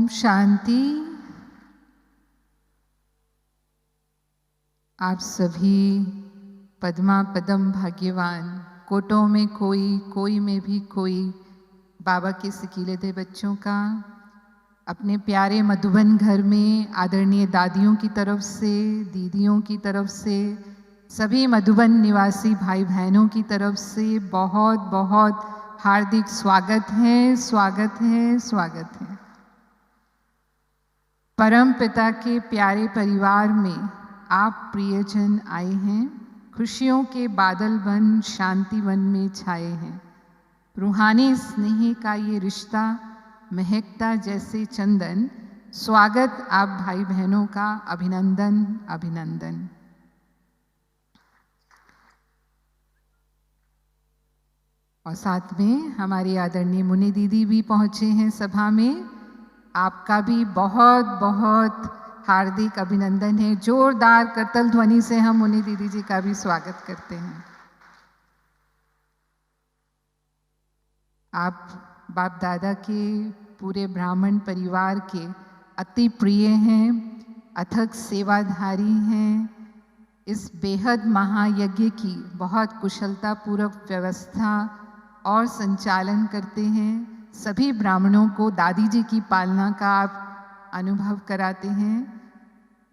शांति। आप सभी पद्मा पदम भाग्यवान, कोटों में कोई, कोई में भी कोई, बाबा के सिकीलेदे बच्चों का अपने प्यारे मधुबन घर में आदरणीय दादियों की तरफ से, दीदियों की तरफ से, सभी मधुबन निवासी भाई बहनों की तरफ से बहुत बहुत हार्दिक स्वागत है, स्वागत है, स्वागत है। परम पिता के प्यारे परिवार में आप प्रियजन आए हैं, खुशियों के बादल बन शांति वन में छाए हैं। रूहानी स्नेह का ये रिश्ता महकता जैसे चंदन। स्वागत आप भाई बहनों का, अभिनंदन अभिनंदन। और साथ में हमारी आदरणीय मुनि दीदी भी पहुंचे हैं सभा में। आपका भी बहुत बहुत हार्दिक अभिनंदन है। जोरदार करतल ध्वनि से हम मुनि दीदी जी का भी स्वागत करते हैं। आप बाप दादा के पूरे ब्राह्मण परिवार के अति प्रिय हैं, अथक सेवाधारी हैं। इस बेहद महायज्ञ की बहुत कुशलता पूर्वक व्यवस्था और संचालन करते हैं। सभी ब्राह्मणों को दादी जी की पालना का आप अनुभव कराते हैं।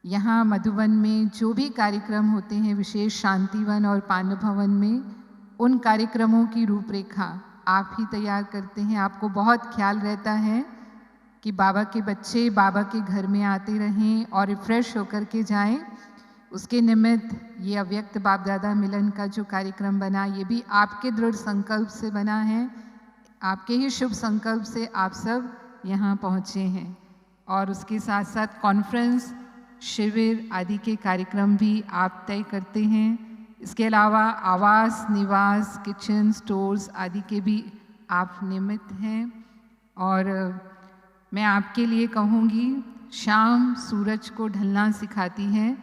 यहाँ मधुबन में जो भी कार्यक्रम होते हैं, विशेष शांतिवन और पांडव भवन में, उन कार्यक्रमों की रूपरेखा आप ही तैयार करते हैं। आपको बहुत ख्याल रहता है कि बाबा के बच्चे बाबा के घर में आते रहें और रिफ्रेश होकर के जाएं। उसके निमित्त ये अव्यक्त बाप दादा मिलन का जो कार्यक्रम बना, ये भी आपके दृढ़ संकल्प से बना है। आपके ही शुभ संकल्प से आप सब यहाँ पहुँचे हैं। और उसके साथ साथ कॉन्फ्रेंस, शिविर आदि के कार्यक्रम भी आप तय करते हैं। इसके अलावा आवास, निवास, किचन, स्टोर्स आदि के भी आप निमित्त हैं। और मैं आपके लिए कहूँगी, शाम सूरज को ढलना सिखाती है,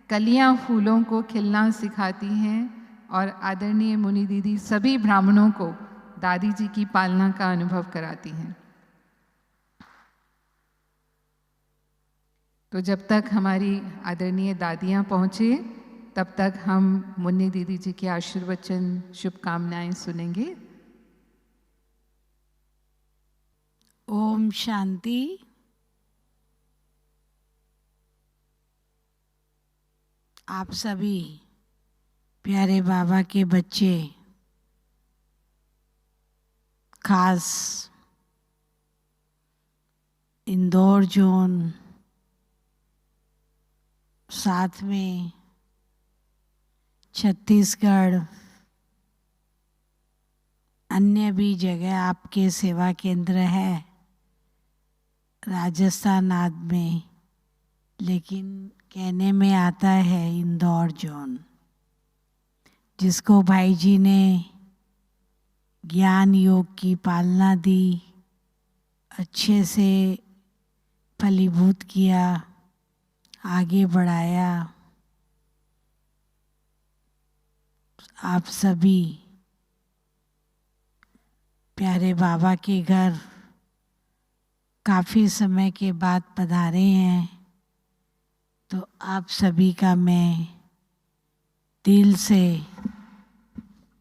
कलियाँ फूलों को खिलना सिखाती हैं, और आदरणीय मुनि दीदी सभी ब्राह्मणों को दादी जी की पालना का अनुभव कराती हैं। तो जब तक हमारी आदरणीय दादियाँ पहुँचे, तब तक हम मुन्नी दीदी जी के आशीर्वचन, शुभकामनाएं सुनेंगे। ओम शांति। आप सभी प्यारे बाबा के बच्चे, खास इंदौर जोन, साथ में छत्तीसगढ़, अन्य भी जगह आपके सेवा केंद्र है, राजस्थान आदि में, लेकिन कहने में आता है इंदौर जोन, जिसको भाई जी ने ज्ञान योग की पालना दी, अच्छे से फलीभूत किया, आगे बढ़ाया। आप सभी प्यारे बाबा के घर काफ़ी समय के बाद पधारे हैं, तो आप सभी का मैं दिल से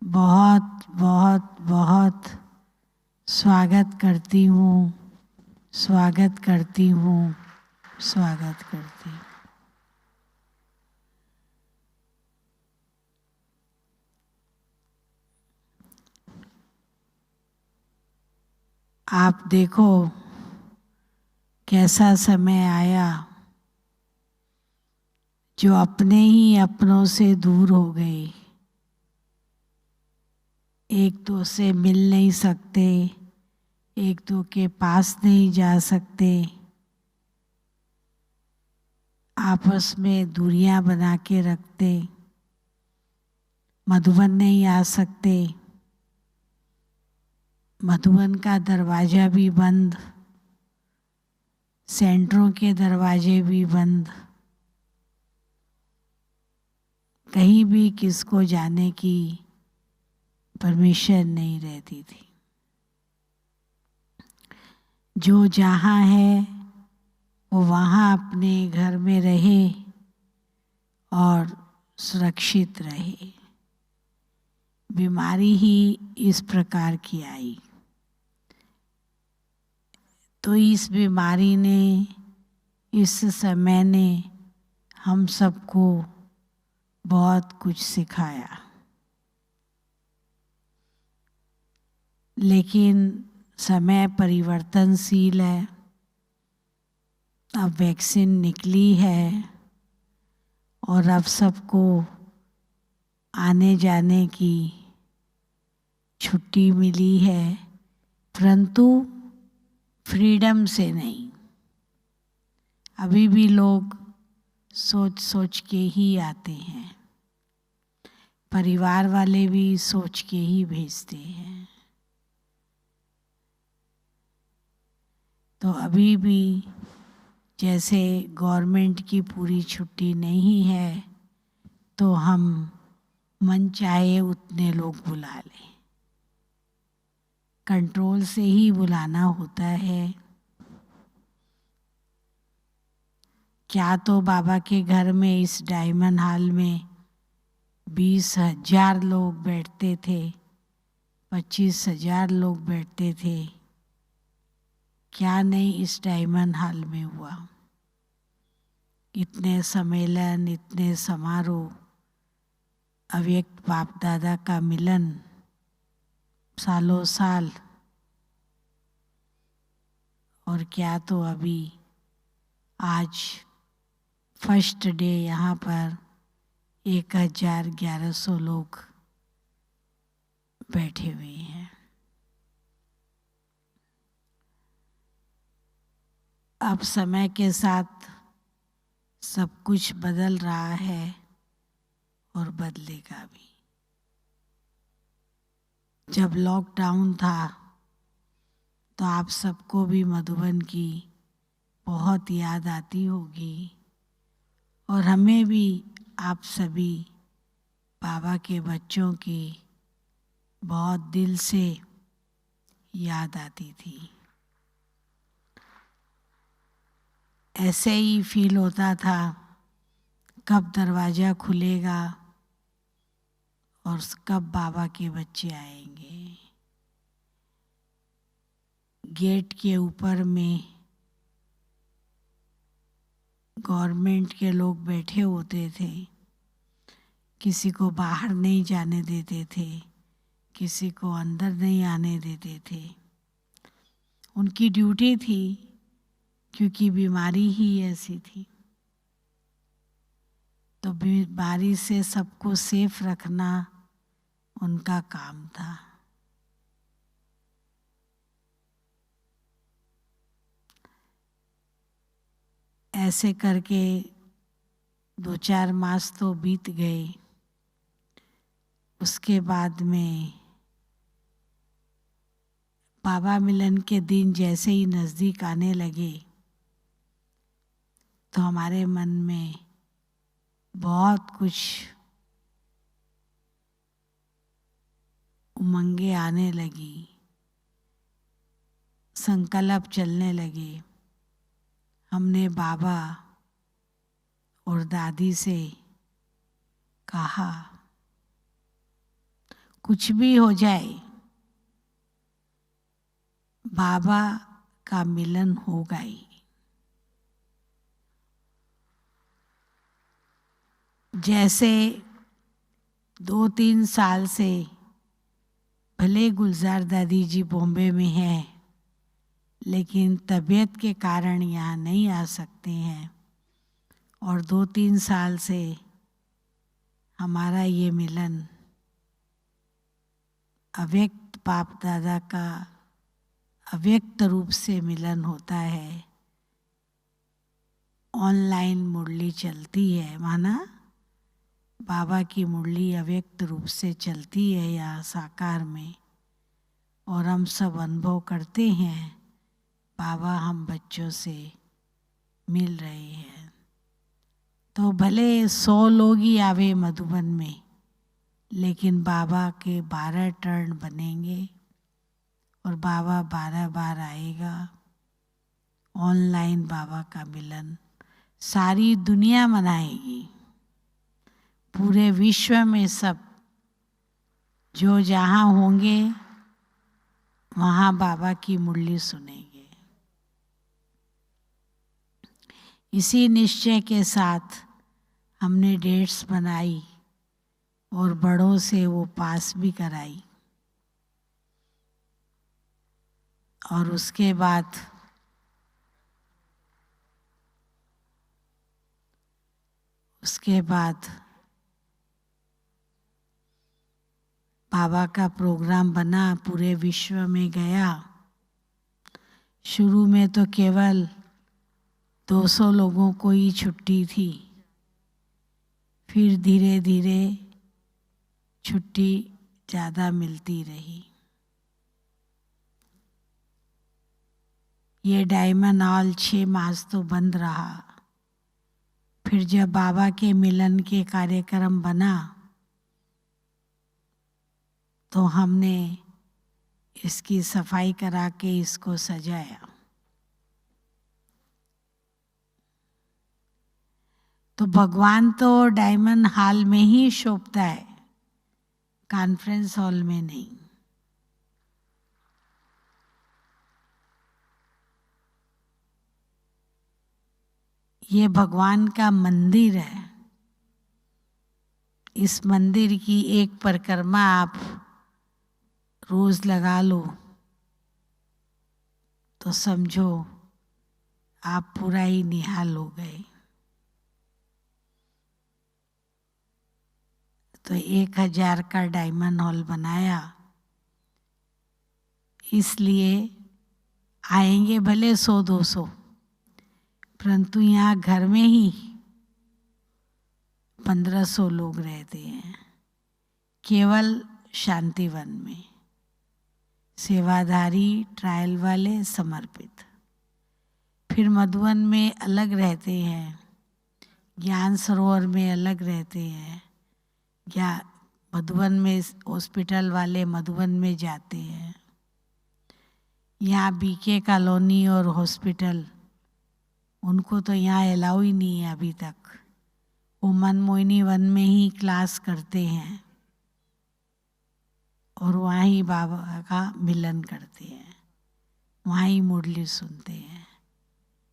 बहुत बहुत बहुत स्वागत करती हूँ, स्वागत करती हूँ, स्वागत करती हूँ। आप देखो कैसा समय आया जो अपने ही अपनों से दूर हो गए। एक तो से मिल नहीं सकते, एक तो के पास नहीं जा सकते, आपस में दूरियां बना के रखते, मधुबन नहीं आ सकते, मधुबन का दरवाज़ा भी बंद, सेंटरों के दरवाजे भी बंद, कहीं भी किसको जाने की परमिशन नहीं रहती थी। जो जहाँ है वो वहाँ अपने घर में रहे और सुरक्षित रहे। बीमारी ही इस प्रकार की आई, तो इस बीमारी ने, इस समय ने हम सबको बहुत कुछ सिखाया। लेकिन समय परिवर्तनशील है। अब वैक्सीन निकली है और अब सबको आने जाने की छुट्टी मिली है, परंतु फ्रीडम से नहीं। अभी भी लोग सोच सोच के ही आते हैं, परिवार वाले भी सोच के ही भेजते हैं। तो अभी भी जैसे गवर्नमेंट की पूरी छुट्टी नहीं है, तो हम मन चाहे उतने लोग बुला लें। कंट्रोल से ही बुलाना होता है। क्या तो बाबा के घर में इस डायमंड हॉल में 20,000 लोग बैठते थे, 25,000 लोग बैठते थे। क्या नहीं इस डायमंड हॉल में हुआ। इतने सम्मेलन, इतने समारोह, अव्यक्त बाप दादा का मिलन सालों साल। और क्या तो अभी आज फर्स्ट डे यहाँ पर 1,1100 लोग बैठे हुए हैं। अब समय के साथ सब कुछ बदल रहा है और बदलेगा भी। जब लॉकडाउन था तो आप सबको भी मधुबन की बहुत याद आती होगी, और हमें भी आप सभी बाबा के बच्चों की बहुत दिल से याद आती थी। ऐसे ही फील होता था कब दरवाज़ा खुलेगा और कब बाबा के बच्चे आएंगे। गेट के ऊपर में गवर्नमेंट के लोग बैठे होते थे, किसी को बाहर नहीं जाने देते थे, किसी को अंदर नहीं आने देते थे। उनकी ड्यूटी थी, क्योंकि बीमारी ही ऐसी थी। तो बीमारी से सबको सेफ रखना उनका काम था। ऐसे करके 2-4 मास तो बीत गए। उसके बाद में बाबा मिलन के दिन जैसे ही नज़दीक आने लगे, तो हमारे मन में बहुत कुछ उमंगे आने लगी, संकल्प चलने लगे। हमने बाबा और दादी से कहा, कुछ भी हो जाए बाबा का मिलन होगा ही। जैसे 2-3 साल से भले गुलजार दादी जी बॉम्बे में हैं, लेकिन तबीयत के कारण यहाँ नहीं आ सकते हैं, और 2-3 साल से हमारा ये मिलन अव्यक्त बाप दादा का अव्यक्त रूप से मिलन होता है। ऑनलाइन मुरली चलती है, माना बाबा की मुरली अव्यक्त रूप से चलती है यहाँ साकार में, और हम सब अनुभव करते हैं बाबा हम बच्चों से मिल रहे हैं। तो भले 100 लोग ही आवे मधुबन में, लेकिन बाबा के 12 टर्न बनेंगे और बाबा 12 बार आएगा ऑनलाइन बाबा का मिलन सारी दुनिया मनाएगी। पूरे विश्व में सब जो जहाँ होंगे वहाँ बाबा की मुरली सुनेंगे। इसी निश्चय के साथ हमने डेट्स बनाई और बड़ों से वो पास भी कराई। और उसके बाद बाबा का प्रोग्राम बना, पूरे विश्व में गया। शुरू में तो केवल 200 लोगों को ही छुट्टी थी, फिर धीरे धीरे छुट्टी ज़्यादा मिलती रही। ये डायमंड हॉल 6 मास तो बंद रहा। फिर जब बाबा के मिलन के कार्यक्रम बना तो हमने इसकी सफाई करा के इसको सजाया। तो भगवान तो डायमंड हॉल में ही शोभता है, कॉन्फ्रेंस हॉल में नहीं। ये भगवान का मंदिर है। इस मंदिर की एक परिक्रमा आप रोज लगा लो तो समझो आप पूरा ही निहाल हो गए। तो 1000 का डायमंड हॉल बनाया, इसलिए आएंगे भले 100-200, परंतु यहाँ घर में ही 1500 लोग रहते हैं, केवल शांतिवन में। सेवाधारी, ट्रायल वाले, समर्पित। फिर मधुवन में अलग रहते हैं, ज्ञान सरोवर में अलग रहते हैं, या मधुवन में हॉस्पिटल वाले मधुवन में जाते हैं। यहाँ बीके कॉलोनी और हॉस्पिटल, उनको तो यहाँ अलाउ ही नहीं है अभी तक। वो मनमोहिनी वन में ही क्लास करते हैं और वहाँ ही बाबा का मिलन करते हैं, वहाँ ही मुरली सुनते हैं।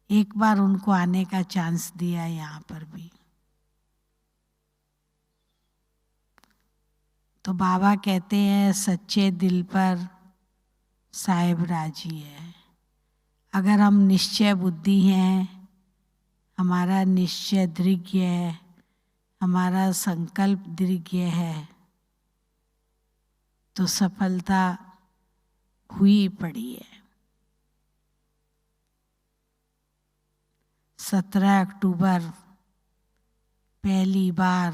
एक बार उनको आने का चांस दिया यहाँ पर भी। तो बाबा कहते हैं सच्चे दिल पर साहिब राजी है। अगर हम निश्चय बुद्धि हैं, हमारा निश्चय दृढ़ है, हमारा संकल्प दृढ़ है, तो सफलता हुई पड़ी है। 17 अक्टूबर पहली बार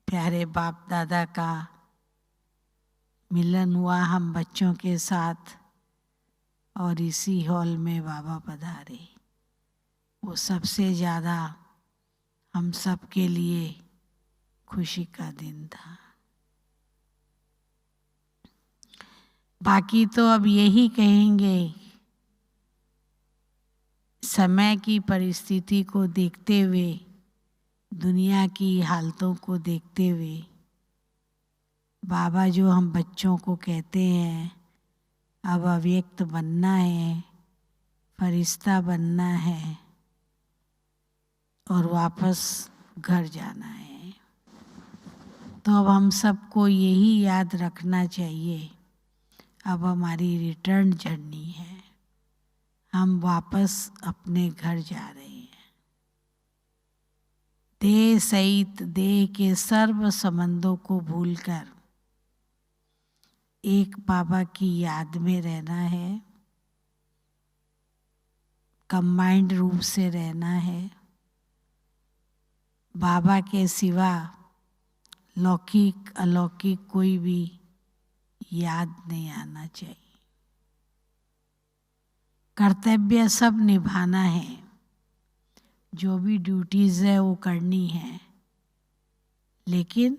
प्यारे बाप दादा का मिलन हुआ हम बच्चों के साथ, और इसी हॉल में बाबा पधारे। वो सबसे ज़्यादा हम सब के लिए खुशी का दिन था। बाकी तो अब यही कहेंगे, समय की परिस्थिति को देखते हुए, दुनिया की हालतों को देखते हुए, बाबा जो हम बच्चों को कहते हैं अब अव्यक्त बनना है, फरिश्ता बनना है और वापस घर जाना है, तो अब हम सबको यही याद रखना चाहिए, अब हमारी रिटर्न जर्नी है, हम वापस अपने घर जा रहे हैं। देह सहित देह के सर्व संबंधों को भूलकर एक बाबा की याद में रहना है, कंबाइंड रूप से रहना है। बाबा के सिवा लौकिक अलौकिक कोई भी याद नहीं आना चाहिए। कर्तव्य सब निभाना है, जो भी ड्यूटीज है वो करनी है, लेकिन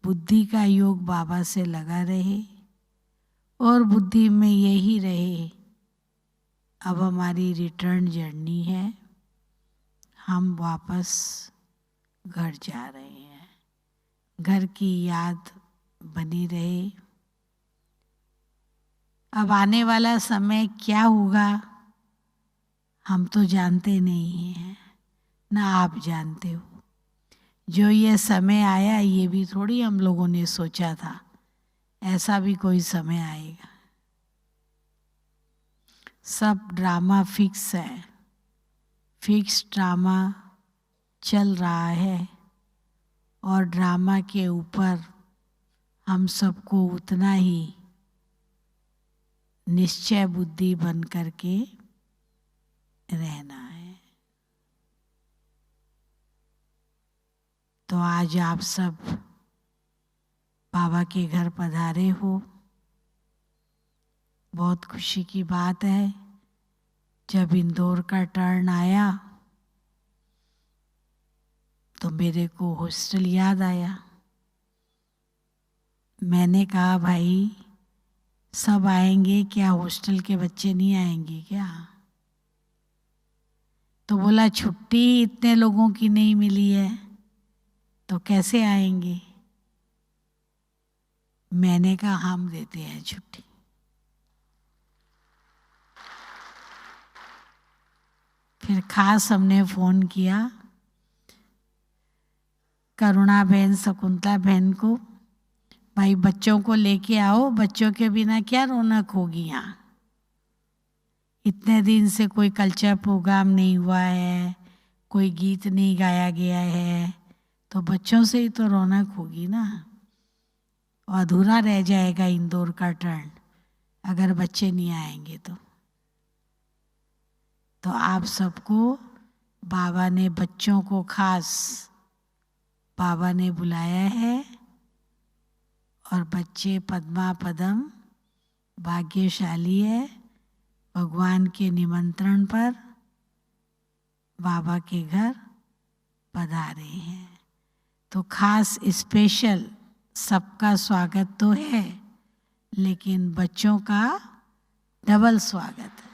बुद्धि का योग बाबा से लगा रहे और बुद्धि में यही रहे, अब हमारी रिटर्न जर्नी है, हम वापस घर जा रहे हैं, घर की याद बनी रहे। अब आने वाला समय क्या होगा हम तो जानते नहीं हैं, ना आप जानते हो। जो ये समय आया ये भी थोड़ी हम लोगों ने सोचा था, ऐसा भी कोई समय आएगा। सब ड्रामा फिक्स है, फिक्स ड्रामा चल रहा है, और ड्रामा के ऊपर हम सबको उतना ही निश्चय बुद्धि बन करके रहना है। तो आज आप सब बाबा के घर पधारे हो, बहुत खुशी की बात है। जब इंदौर का टर्न आया तो मेरे को हॉस्टल याद आया। मैंने कहा भाई सब आएंगे क्या, हॉस्टल के बच्चे नहीं आएंगे क्या? तो बोला छुट्टी इतने लोगों की नहीं मिली है तो कैसे आएंगे? मैंने कहा हम देते हैं छुट्टी। फिर खास हमने फ़ोन किया करुणा बहन, शकुंतला बहन को, भाई बच्चों को लेके आओ, बच्चों के बिना क्या रौनक होगी यहाँ। इतने दिन से कोई कल्चर प्रोग्राम नहीं हुआ है, कोई गीत नहीं गाया गया है, तो बच्चों से ही तो रौनक होगी ना। और अधूरा रह जाएगा इंदौर का टर्न अगर बच्चे नहीं आएंगे तो आप सबको बाबा ने, बच्चों को खास बाबा ने बुलाया है, और बच्चे पद्मा पदम भाग्यशाली है, भगवान के निमंत्रण पर बाबा के घर पधारे हैं। तो खास स्पेशल सबका स्वागत तो है, लेकिन बच्चों का डबल स्वागत है।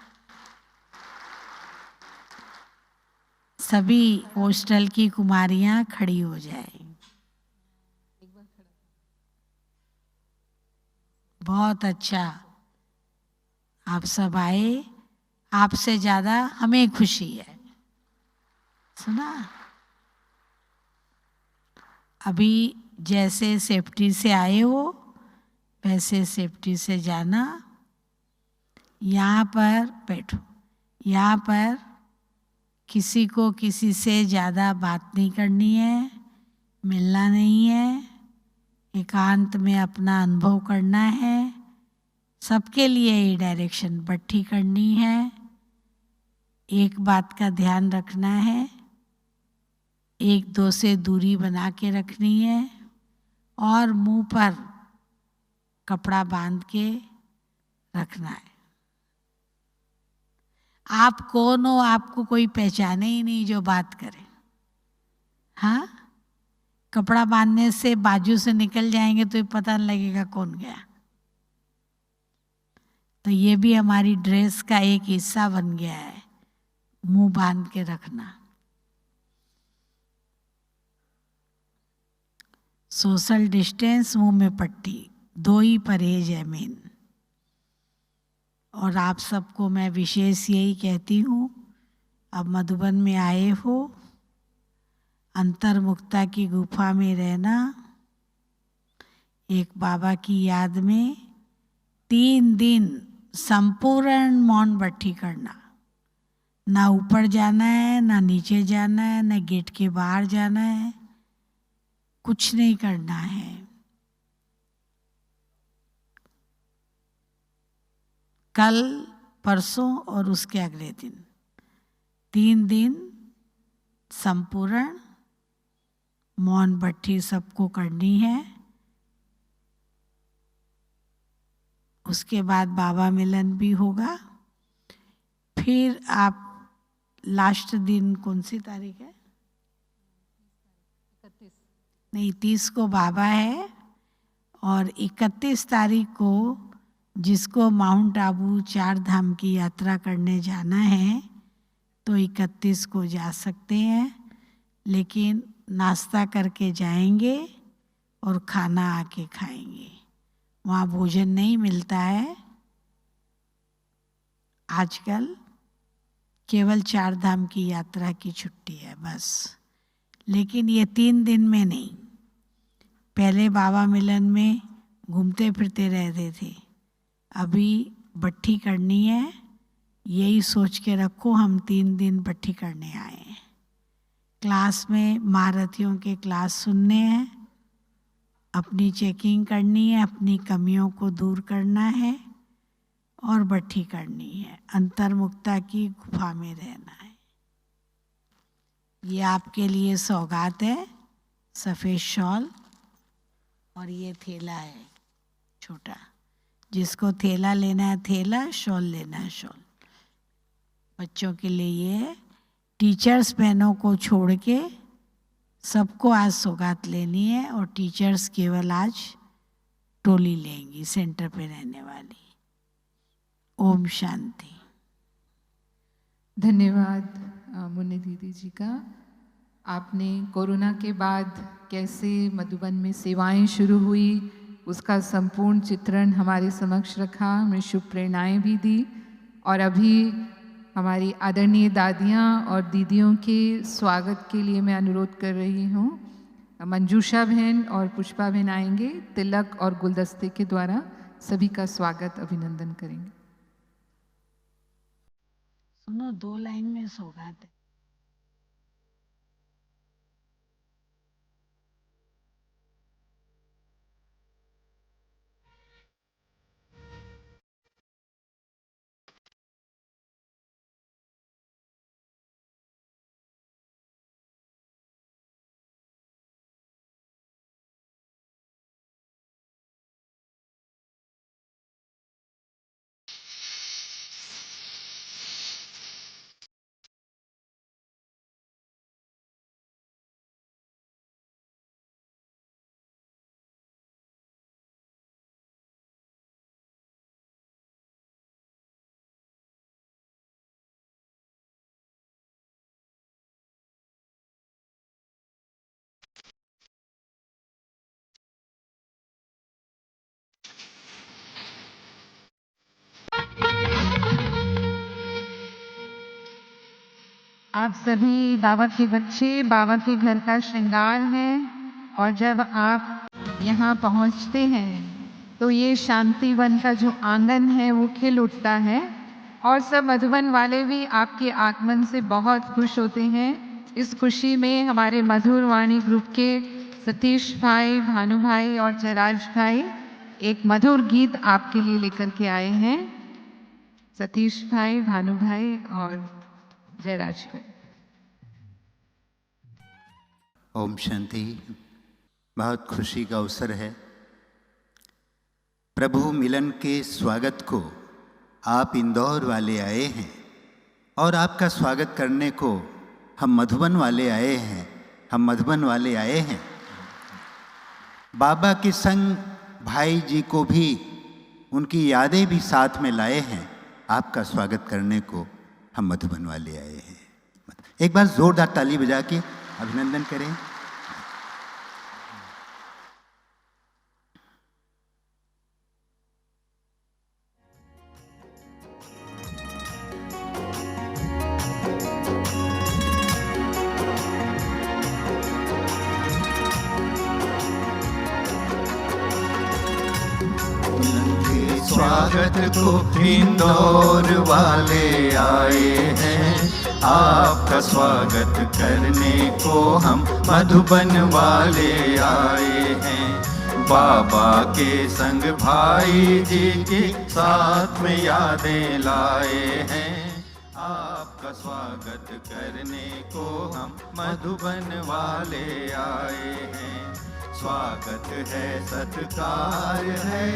सभी हॉस्टल की कुमारियां खड़ी हो जाएं। बहुत अच्छा आप सब आए, आपसे ज़्यादा हमें खुशी है। सुना, अभी जैसे सेफ्टी से आए हो वैसे सेफ्टी से जाना। यहाँ पर बैठो, यहाँ पर किसी को किसी से ज़्यादा बात नहीं करनी है, मिलना नहीं है, एकांत में अपना अनुभव करना है। सबके लिए ये डायरेक्शन बट्ठी करनी है। एक बात का ध्यान रखना है, एक दो से दूरी बना के रखनी है, और मुंह पर कपड़ा बांध के रखना है। आप कौन हो आपको कोई पहचाने ही नहीं जो बात करे। हाँ, कपड़ा बांधने से बाजू से निकल जाएंगे तो पता नहीं लगेगा कौन गया। तो ये भी हमारी ड्रेस का एक हिस्सा बन गया है, मुंह बांध के रखना। सोशल डिस्टेंस, मुंह में पट्टी, दो ही परहेज है मेन। और आप सबको मैं विशेष यही कहती हूँ, अब मधुबन में आए हो, अंतर्मुक्ता की गुफा में रहना, एक बाबा की याद में 3 दिन संपूर्ण मौन बट्ठी करना। ना ऊपर जाना है, ना नीचे जाना है, ना गेट के बाहर जाना है, कुछ नहीं करना है। कल, परसों और उसके अगले दिन 3 दिन संपूर्ण मौन बट्ठी सबको करनी है। उसके बाद बाबा मिलन भी होगा। फिर आप लास्ट दिन, कौन सी तारीख है? 31 नहीं, 30 को बाबा है, और 31 तारीख को जिसको माउंट आबू 4 धाम की यात्रा करने जाना है तो 31 को जा सकते हैं, लेकिन नाश्ता करके जाएंगे और खाना आके खाएंगे। वहाँ भोजन नहीं मिलता है आजकल, केवल 4 धाम की यात्रा की छुट्टी है बस। लेकिन ये 3 दिन में नहीं, पहले बाबा मिलन में घूमते फिरते रहते थे, अभी बट्ठी करनी है, यही सोच के रखो हम 3 दिन बट्ठी करने आए हैं। क्लास में महारथियों के क्लास सुनने हैं, अपनी चेकिंग करनी है, अपनी कमियों को दूर करना है और बट्ठी करनी है, अंतर्मुक्ता की गुफा में रहना है। ये आपके लिए सौगात है, सफ़ेद शॉल, और ये थैला है छोटा, जिसको थैला लेना है थैला, शॉल लेना है शॉल। बच्चों के लिए ये, टीचर्स बहनों को छोड़ के सबको आज सौगात लेनी है, और टीचर्स केवल आज टोली लेंगी सेंटर पे रहने वाली। ओम शांति। धन्यवाद मुन्नी दीदी जी का। आपने कोरोना के बाद कैसे मधुबन में सेवाएं शुरू हुई उसका संपूर्ण चित्रण हमारे समक्ष रखा, हमें शुभ प्रेरणाएं भी दी, और अभी हमारी आदरणीय दादियाँ और दीदियों के स्वागत के लिए मैं अनुरोध कर रही हूँ, मंजूषा बहन और पुष्पा बहन आएंगे, तिलक और गुलदस्ते के द्वारा सभी का स्वागत अभिनंदन करेंगे। सुनो, 2 लाइन में सौगात है। आप सभी बाबा के बच्चे, बाबा के घर का श्रृंगार हैं, और जब आप यहाँ पहुँचते हैं तो ये शांति वन का जो आंगन है वो खिल उठता है, और सब मधुबन वाले भी आपके आगमन से बहुत खुश होते हैं। इस खुशी में हमारे मधुर वाणी ग्रुप के सतीश भाई, भानु भाई और जयराज भाई एक मधुर गीत आपके लिए लेकर के आए हैं। सतीश भाई, भानु भाई और जयराज भाई। ओम शांति। बहुत खुशी का अवसर है, प्रभु मिलन के स्वागत को आप इंदौर वाले आए हैं, और आपका स्वागत करने को हम मधुबन वाले आए हैं, हम मधुबन वाले आए हैं। बाबा के संग भाई जी को भी, उनकी यादें भी साथ में लाए हैं। आपका स्वागत करने को हम मधुबन वाले आए हैं। एक बार जोरदार ताली बजा के अभिनंदन करें। स्वागत को इंदौर वाले आए हैं, आपका स्वागत करने को हम मधुबन वाले आए हैं। बाबा के संग भाई जी के साथ में यादें लाए हैं, आपका स्वागत करने को हम मधुबन वाले आए हैं। स्वागत है, सत्कार है,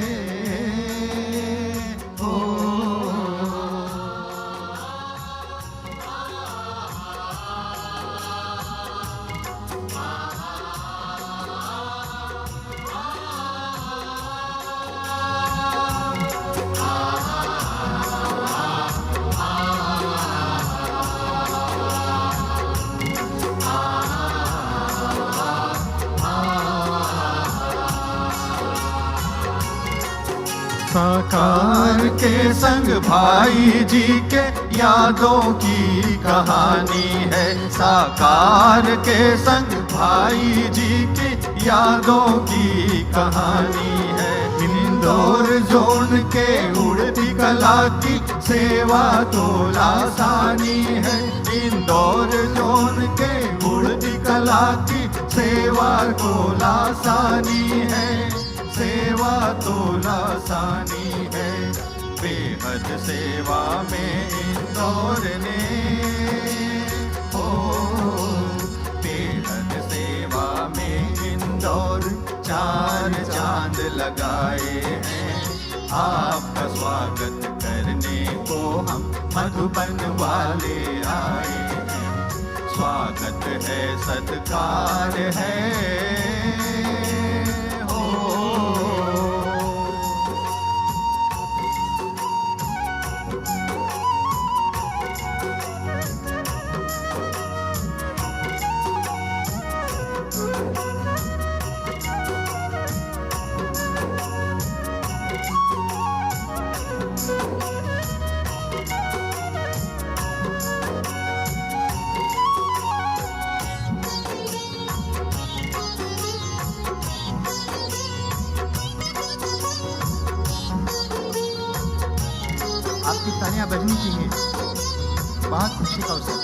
साकार के संग भाई जी के यादों की कहानी है। साकार के संग भाई जी की यादों की कहानी है। इंदौर जोन के उड़ती कला की सेवा तो लासानी है। इंदौर जोन के उड़ती कला की सेवा तो लासानी है। सेवा तो लासानी है। बेहद सेवा में इंदौर ने बेहद सेवा में इंदौर 4 चांद लगाए हैं। आपका स्वागत करने को हम मधुबन वाले आए हैं। स्वागत है, सत्कार है। आपकी तालियां बजनी चाहिए, बहुत खुशी का अवसर।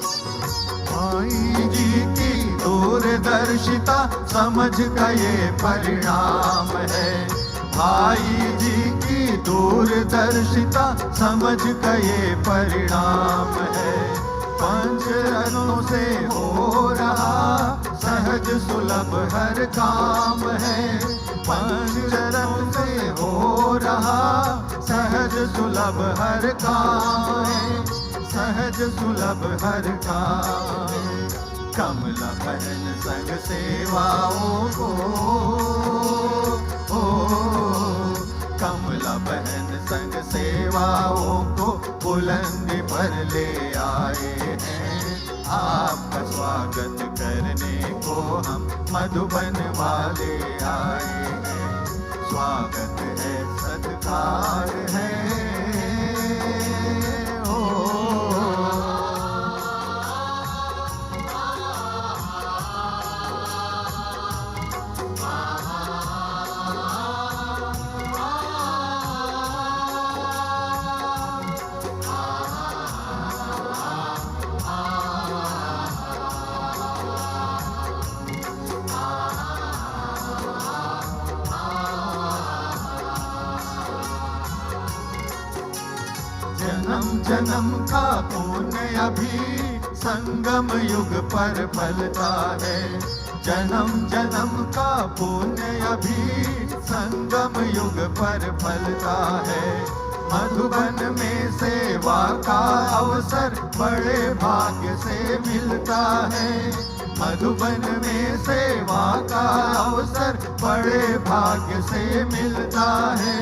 भाई जी की दूरदर्शिता समझ का ये परिणाम है। भाई जी की दूरदर्शिता समझ का ये परिणाम है। 5 रनों से हो रहा सहज सुलभ हर काम है। 5 रनों से हो रहा सहज सुलभ हर काम है। सहज सुलभ हर काम है। कमला बहन संग सेवाओं को कमला बहन संग सेवाओं को बुलंदी पर ले आए हैं। आपका स्वागत करने को हम मधुबन वाले आए हैं। स्वागत है, सत्कार है। जन्म जन्म का पुण्य अभी संगम युग पर फलता है। जन्म जन्म का पुण्य अभी संगम युग पर फलता है। मधुबन में सेवा का अवसर बड़े भाग्य से मिलता है। मधुबन में सेवा का अवसर बड़े भाग्य से मिलता है।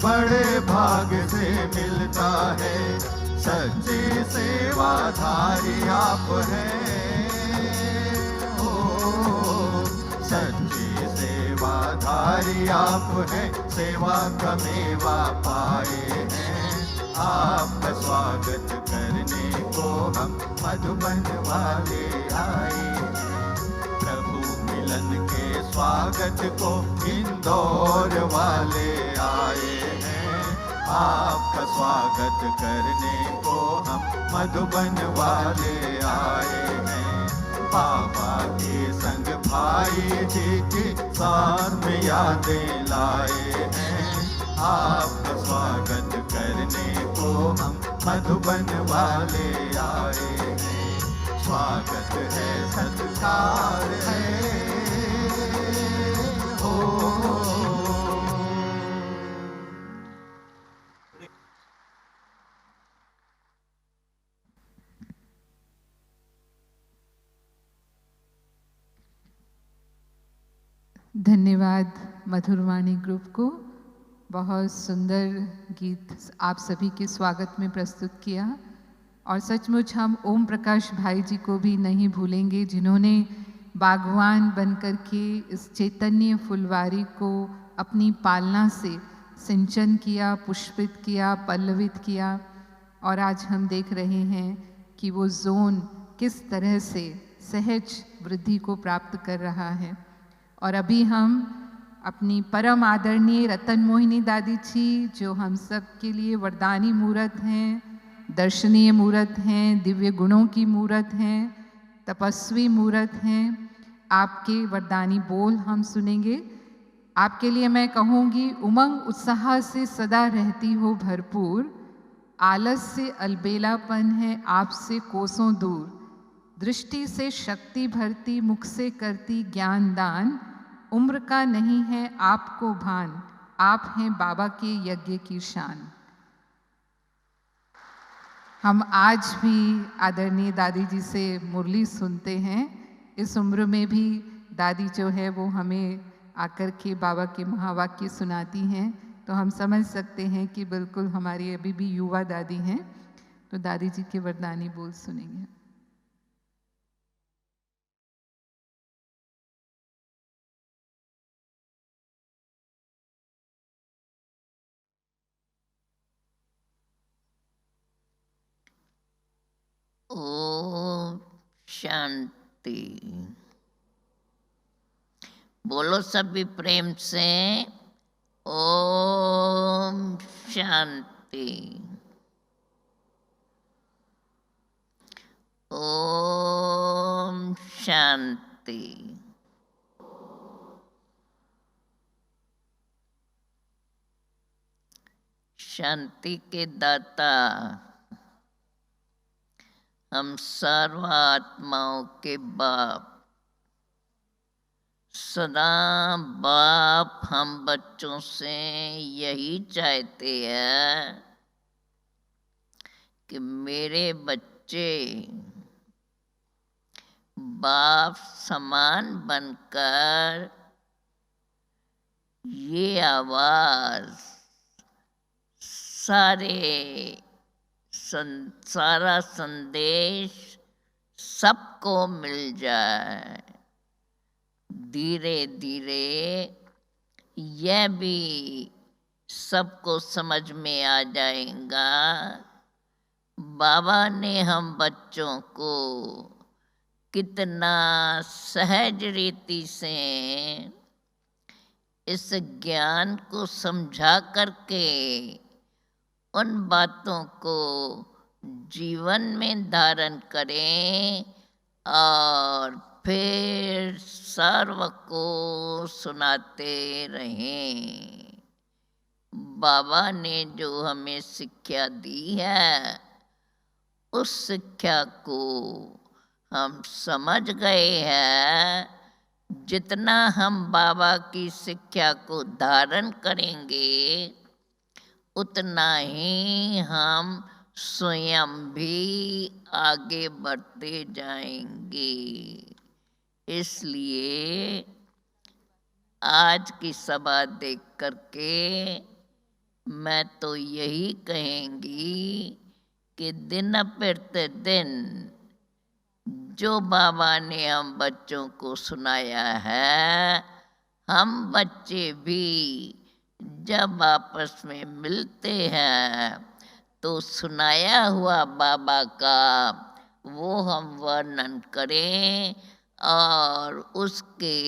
बड़े भाग्य से मिलता है। सच्चे सेवाधारी आप हैं। सच्चे सेवाधारी आप हैं। सेवा का मेवा पाए हैं। आपका स्वागत करने को हम मधुबन वाले आए हैं। प्रभु मिलन के स्वागत को इंदौर वाले आए हैं। आपका स्वागत करने को हम मधुबन वाले आए हैं। बाबा के संग भाई जी की साथ में यादें लाए हैं। आपका स्वागत करने को हम मधुबन वाले आए हैं। स्वागत है, सत्कार है। धन्यवाद मधुरवाणी ग्रुप को। बहुत सुंदर गीत आप सभी के स्वागत में प्रस्तुत किया। और सचमुच हम ओम प्रकाश भाई जी को भी नहीं भूलेंगे, जिन्होंने बागवान बनकर के इस चैतन्य फुलवारी को अपनी पालना से सिंचन किया, पुष्पित किया, पल्लवित किया, और आज हम देख रहे हैं कि वो जोन किस तरह से सहज वृद्धि को प्राप्त कर रहा है। और अभी हम अपनी परम आदरणीय रतन मोहिनी दादी जी, जो हम सब के लिए वरदानी मूर्त हैं, दर्शनीय मूर्त हैं, दिव्य गुणों की मूर्त हैं, तपस्वी मूर्त हैं, आपके वरदानी बोल हम सुनेंगे। आपके लिए मैं कहूँगी, उमंग उत्साह से सदा रहती हो भरपूर, आलस से अलबेलापन है आपसे कोसों दूर, दृष्टि से शक्ति भरती, मुख से करती ज्ञान दान, उम्र का नहीं है आपको भान, आप हैं बाबा के यज्ञ की शान। हम आज भी आदरणीय दादी जी से मुरली सुनते हैं। इस उम्र में भी दादी जो है वो हमें आकर के बाबा के महावाक्य सुनाती हैं, तो हम समझ सकते हैं कि बिल्कुल हमारी अभी भी युवा दादी हैं। तो दादी जी के वरदानी बोल सुनेंगे। ओम शांति। बोलो सभी प्रेम से, ओम शांति। ओम शांति। शांति के दाता हम सर्व आत्माओं के बाप, सदा बाप हम बच्चों से यही चाहते हैं कि मेरे बच्चे बाप समान बनकर ये आवाज सारा संदेश सबको मिल जाए। धीरे धीरे यह भी सबको समझ में आ जाएगा, बाबा ने हम बच्चों को कितना सहज रीति से इस ज्ञान को समझा करके उन बातों को जीवन में धारण करें और फिर सर्व को सुनाते रहें। बाबा ने जो हमें शिक्षा दी है, उस शिक्षा को हम समझ गए हैं। जितना हम बाबा की शिक्षा को धारण करेंगे, उतना ही हम स्वयं भी आगे बढ़ते जाएंगे। इसलिए आज की सभा देख करके मैं तो यही कहेंगी कि दिन प्रतिदिन जो बाबा ने हम बच्चों को सुनाया है, हम बच्चे भी जब आपस में मिलते हैं तो सुनाया हुआ बाबा का वो हम वर्णन करें और उसके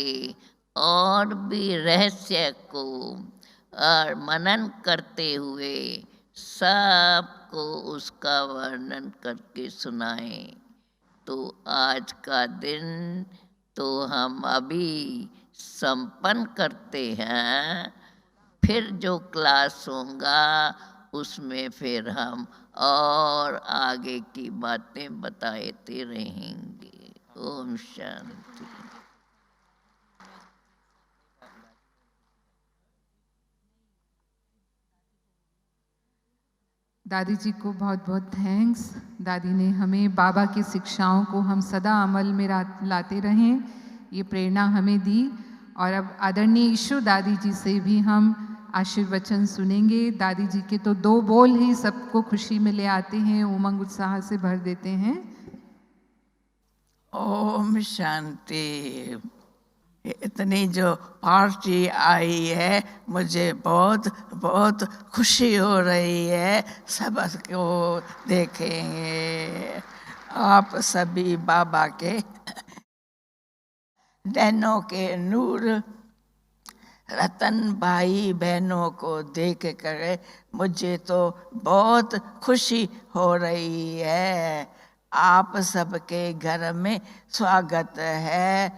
और भी रहस्य को और मनन करते हुए सबको उसका वर्णन करके सुनाएं। तो आज का दिन तो हम अभी संपन्न करते हैं, फिर जो क्लास होगा उसमें फिर हम और आगे की बातें बताते रहेंगे। ओम शांति। दादी जी को बहुत बहुत थैंक्स। दादी ने हमें बाबा की शिक्षाओं को हम सदा अमल में लाते रहें, ये प्रेरणा हमें दी। और अब आदरणीय ईशु दादी जी से भी हम आशीर्वचन सुनेंगे। दादी जी के तो 2 बोल ही सबको खुशी में ले आते हैं, उमंग उत्साह से भर देते हैं। ओम शांति। इतनी जो पार्टी आई है, मुझे बहुत बहुत खुशी हो रही है, सबको देखेंगे। आप सभी बाबा के नैनों के नूर, रतन भाई बहनों को देख कर मुझे तो बहुत खुशी हो रही है। आप सबके घर में स्वागत है,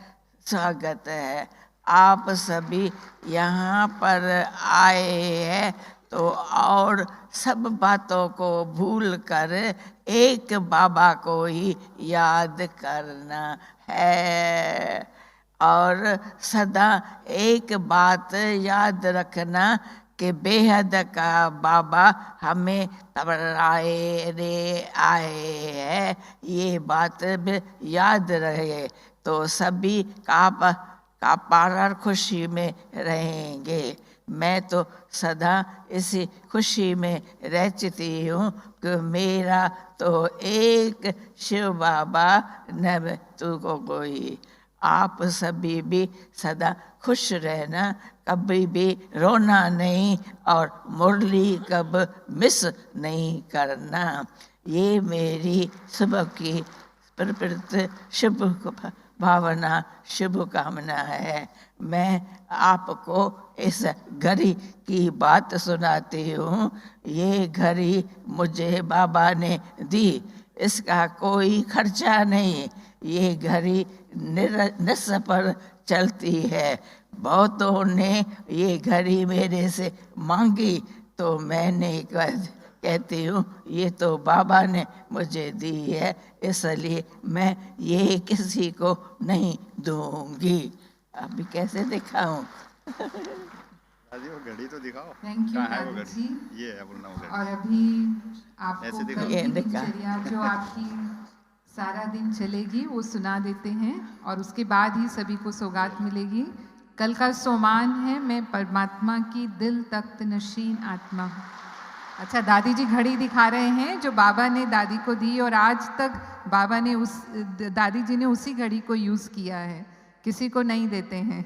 स्वागत है। आप सभी यहाँ पर आए हैं तो और सब बातों को भूल कर एक बाबा को ही याद करना है। और सदा एक बात याद रखना कि बेहद का बाबा हमें तबराए रे आए हैं, ये बात भी याद रहे तो सभी का पार खुशी में रहेंगे। मैं तो सदा इसी खुशी में रहती हूँ कि मेरा तो एक शिव बाबा न तू को कोई। आप सभी भी सदा खुश रहना, कभी भी रोना नहीं और मुरली कब मिस नहीं करना। ये मेरी सुबह की प्रकृत शुभ भावना, शुभकामना है। मैं आपको इस घड़ी की बात सुनाती हूँ। ये घड़ी मुझे बाबा ने दी, इसका कोई खर्चा नहीं। ये घड़ी निस पर चलती है। बहुतों ने ये घड़ी मेरे से मांगी तो मैंने कहती हूँ ये तो बाबा ने मुझे दी है, इसलिए मैं ये किसी को नहीं दूंगी। अभी कैसे दिखाऊं? दादी वो घड़ी तो दिखाओ। थैंक यू कहाँ है वो दादी घड़ी? जी। ये है बोलना वो घड़ी। और अभी आपको ऐसे दिखाओ। कल ये की दिखा। दिनचर्या जो आपकी सारा दिन चलेगी वो सुना देते हैं और उसके बाद ही सभी को सौगात मिलेगी। कल का सोमान है, मैं परमात्मा की दिल तख्त नशीन आत्मा हूँ। अच्छा, दादी जी घड़ी दिखा रहे हैं जो बाबा ने दादी को दी और आज तक बाबा ने दादी जी ने उसी घड़ी को यूज़ किया है, किसी को नहीं देते हैं।